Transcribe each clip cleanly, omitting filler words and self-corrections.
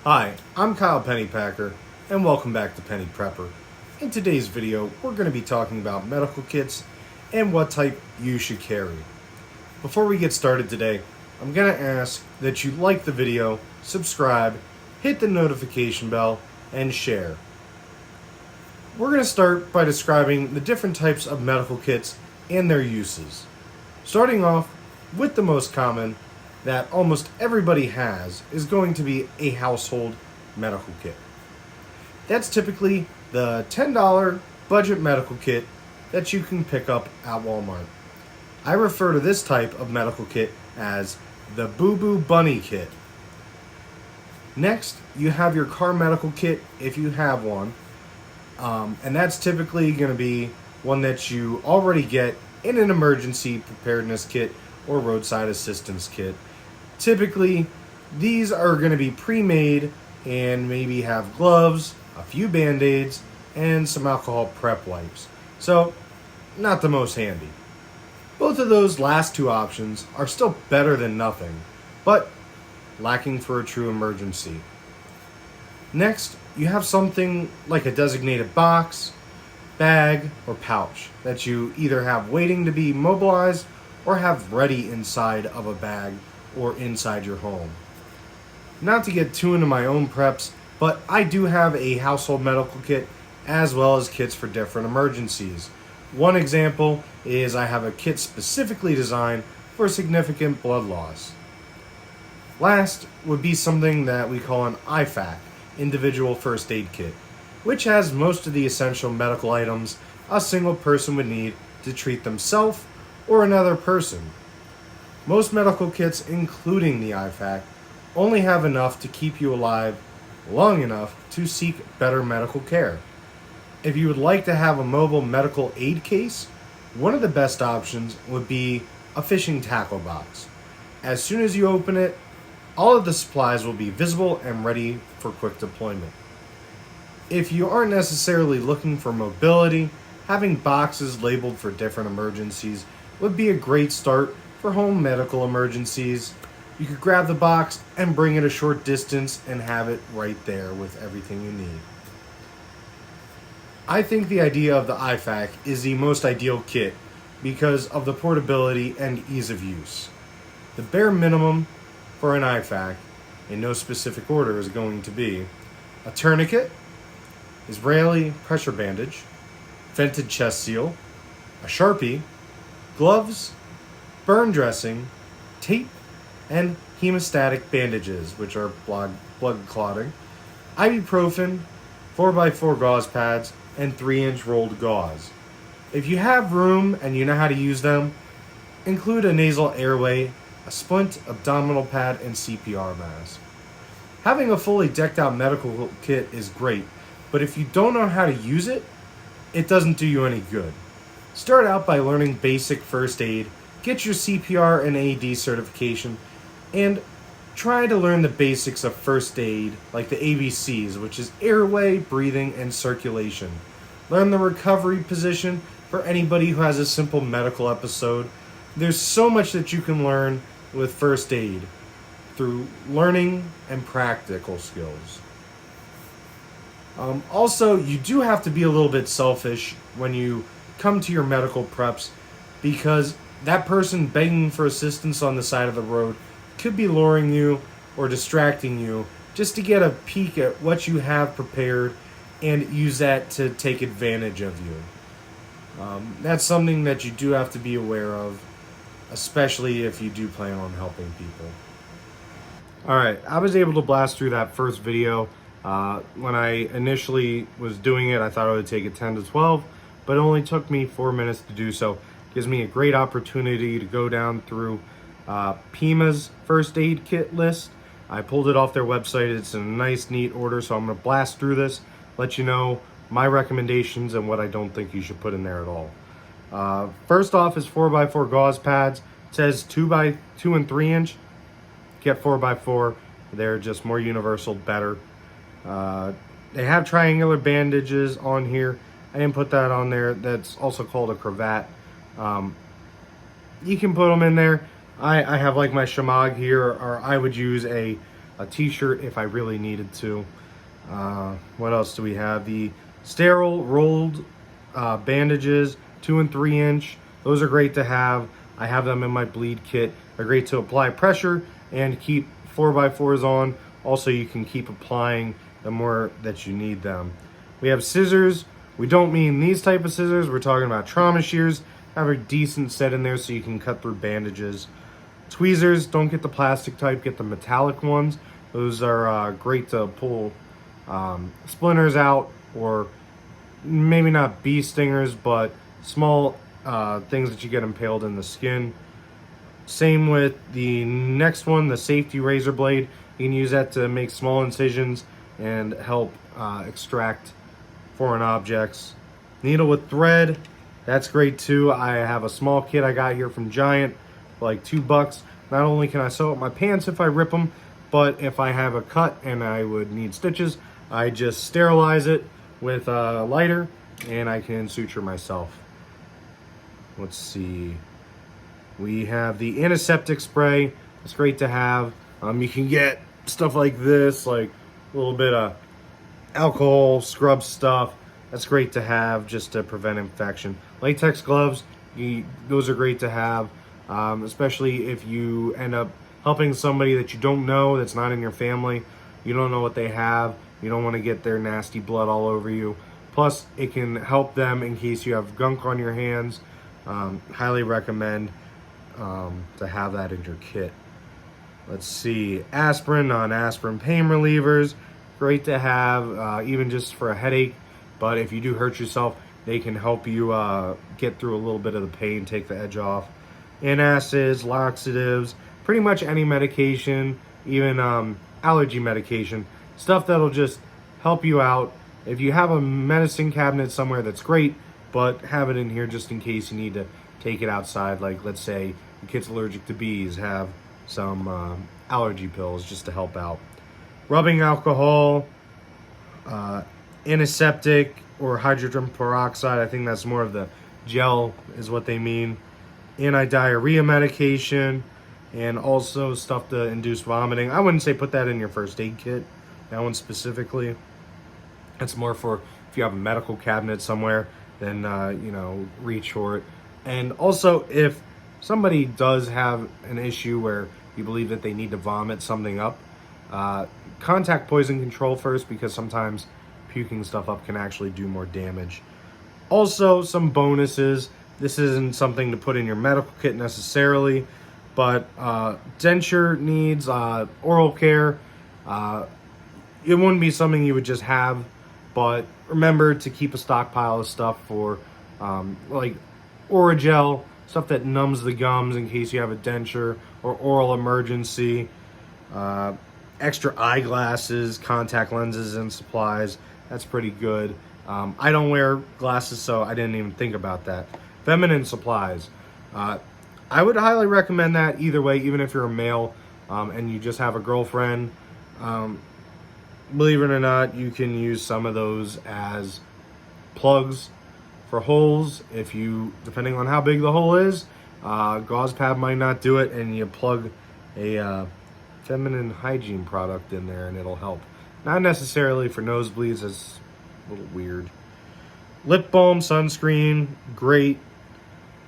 Hi, I'm Kyle Pennypacker, and welcome back to Penny Prepper. In today's video, we're going to be talking about medical kits and what type you should carry. Before we get started today, I'm going to ask that you like the video, subscribe, hit the notification bell, and share. We're going to start by describing the different types of medical kits and their uses. Starting off with the most common that almost everybody has is going to be a household medical kit. That's typically the $10 budget medical kit that you can pick up at Walmart. I refer to this type of medical kit as the Boo Boo Bunny kit. Next, you have your car medical kit if you have one, and that's typically going to be one that you already get in an emergency preparedness kit or roadside assistance kit. Typically, these are going to be pre-made and maybe have gloves, a few band-aids, and some alcohol prep wipes. So, not the most handy. Both of those last two options are still better than nothing, but lacking for a true emergency. Next, you have something like a designated box, bag, or pouch that you either have waiting to be mobilized or have ready inside of a bag or inside your home. Not to get too into my own preps, but I do have a household medical kit as well as kits for different emergencies. One example is I have a kit specifically designed for significant blood loss. Last would be something that we call an IFAK, individual first aid kit, which has most of the essential medical items a single person would need to treat themselves or another person. Most medical kits, including the IFAK, only have enough to keep you alive long enough to seek better medical care. If you would like to have a mobile medical aid case, one of the best options would be a fishing tackle box. As soon as you open it, all of the supplies will be visible and ready for quick deployment. If you aren't necessarily looking for mobility, having boxes labeled for different emergencies would be a great start for home medical emergencies. You could grab the box and bring it a short distance and have it right there with everything you need. I think the idea of the IFAK is the most ideal kit because of the portability and ease of use. The bare minimum for an IFAK, in no specific order, is going to be a tourniquet, Israeli pressure bandage, vented chest seal, a Sharpie, gloves, burn dressing, tape, and hemostatic bandages, which are blood clotting, ibuprofen, 4x4 gauze pads, and 3-inch rolled gauze. If you have room and you know how to use them, include a nasal airway, a splint, abdominal pad, and CPRmask. Having a fully decked out medical kit is great, but if you don't know how to use it, it doesn't do you any good. Start out by learning basic first aid, get your CPR and AED certification, and try to learn the basics of first aid, like the ABCs, which is airway, breathing, and circulation. Learn the recovery position for anybody who has a simple medical episode. There's so much that you can learn with first aid through learning and practical skills. Also, you do have to be a little bit selfish when you come to your medical preps, because that person begging for assistance on the side of the road could be luring you or distracting you just to get a peek at what you have prepared and use that to take advantage of you. That's something that you do have to be aware of, especially if you do plan on helping people. Alright, I was able to blast through that first video. When I initially was doing it, I thought it would take it 10 to 12, but it only took me 4 minutes to do so. Gives me a great opportunity to go down through Pima's first aid kit list. I pulled it off their website. It's in a nice, neat order, so I'm going to blast through this, let you know my recommendations and what I don't think you should put in there at all. First off is 4x4 gauze pads. It says 2x2 and 3-inch. Get 4x4. They're just more universal, better. They have triangular bandages on here. I didn't put that on there. That's also called a cravat. You can put them in there. I have like my shamag here, or I would use a a t-shirt if I really needed to. What else do we have? The sterile rolled bandages, 2 and 3 inch. Those are great to have. I have them in my bleed kit. They're great to apply pressure and keep 4x4s on. Also, you can keep applying the more that you need them. We have scissors. We don't mean these type of scissors. We're talking about trauma shears. Have a decent set in there so you can cut through bandages. Tweezers, don't get the plastic type, get the metallic ones. Those are great to pull splinters out, or maybe not bee stingers, but small things that you get impaled in the skin. Same with the next one, the safety razor blade. You can use that to make small incisions and help extract foreign objects. Needle with thread, that's great too. I have a small kit I got here from Giant for like $2. Not only can I sew up my pants if I rip them, but if I have a cut and I would need stitches, I just sterilize it with a lighter and I can suture myself. Let's see. We have the antiseptic spray. It's great to have. You can get stuff like this, like a little bit of alcohol scrub stuff. That's great to have just to prevent infection. Latex gloves, those are great to have, especially if you end up helping somebody that you don't know, that's not in your family. You don't know what they have. You don't want to get their nasty blood all over you. Plus, it can help them in case you have gunk on your hands. Highly recommend to have that in your kit. Let's see, aspirin, non-aspirin pain relievers, great to have, even just for a headache. But if you do hurt yourself, they can help you get through a little bit of the pain, take the edge off. Antacids, laxatives, pretty much any medication, even allergy medication, stuff that'll just help you out. If you have a medicine cabinet somewhere, that's great, but have it in here just in case you need to take it outside. Like, let's say your kid's allergic to bees, have some allergy pills just to help out. Rubbing alcohol, antiseptic or hydrogen peroxide, I think that's more of the gel is what they mean. Anti-diarrhea medication, and also stuff to induce vomiting. I wouldn't say put that in your first aid kit, that one specifically. It's more for if you have a medical cabinet somewhere, then you know, reach for it. And also, if somebody does have an issue where you believe that they need to vomit something up, contact poison control first, because sometimes puking stuff up can actually do more damage. Also, some bonuses. This isn't something to put in your medical kit necessarily, but denture needs, oral care. It wouldn't be something you would just have, but remember to keep a stockpile of stuff for like Oragel, stuff that numbs the gums in case you have a denture or oral emergency. Extra eyeglasses, contact lenses, and supplies. That's pretty good. I don't wear glasses, so I didn't even think about that. Feminine supplies. I would highly recommend that either way, even if you're a male and you just have a girlfriend. Believe it or not, you can use some of those as plugs for holes. If you, depending on how big the hole is, gauze pad might not do it, and you plug a feminine hygiene product in there and it'll help. Not necessarily for nosebleeds, that's a little weird. Lip balm, sunscreen, great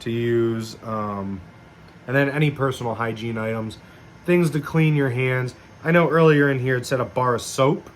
to use. And then any personal hygiene items, things to clean your hands. I know earlier in here it said a bar of soap.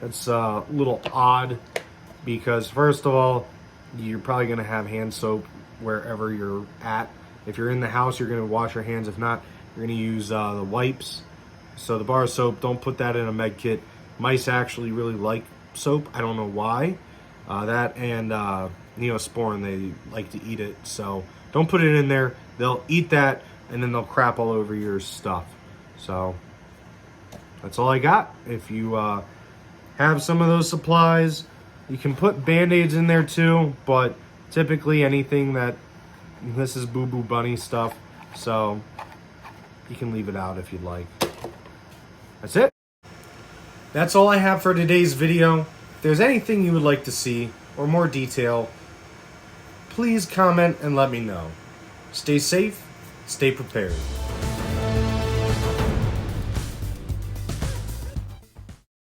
That's a little odd because, first of all, you're probably going to have hand soap wherever you're at. If you're in the house, you're going to wash your hands. If not, you're going to use the wipes. So the bar of soap, don't put that in a med kit. Mice actually really like soap. I don't know why. That and Neosporin, they like to eat it. So don't put it in there. They'll eat that and then they'll crap all over your stuff. So that's all I got. If you have some of those supplies, you can put Band-Aids in there too, but typically anything that, this is Boo Boo Bunny stuff, so you can leave it out if you'd like. That's it. That's all I have for today's video. If there's anything you would like to see or more detail, please comment and let me know. Stay safe, stay prepared.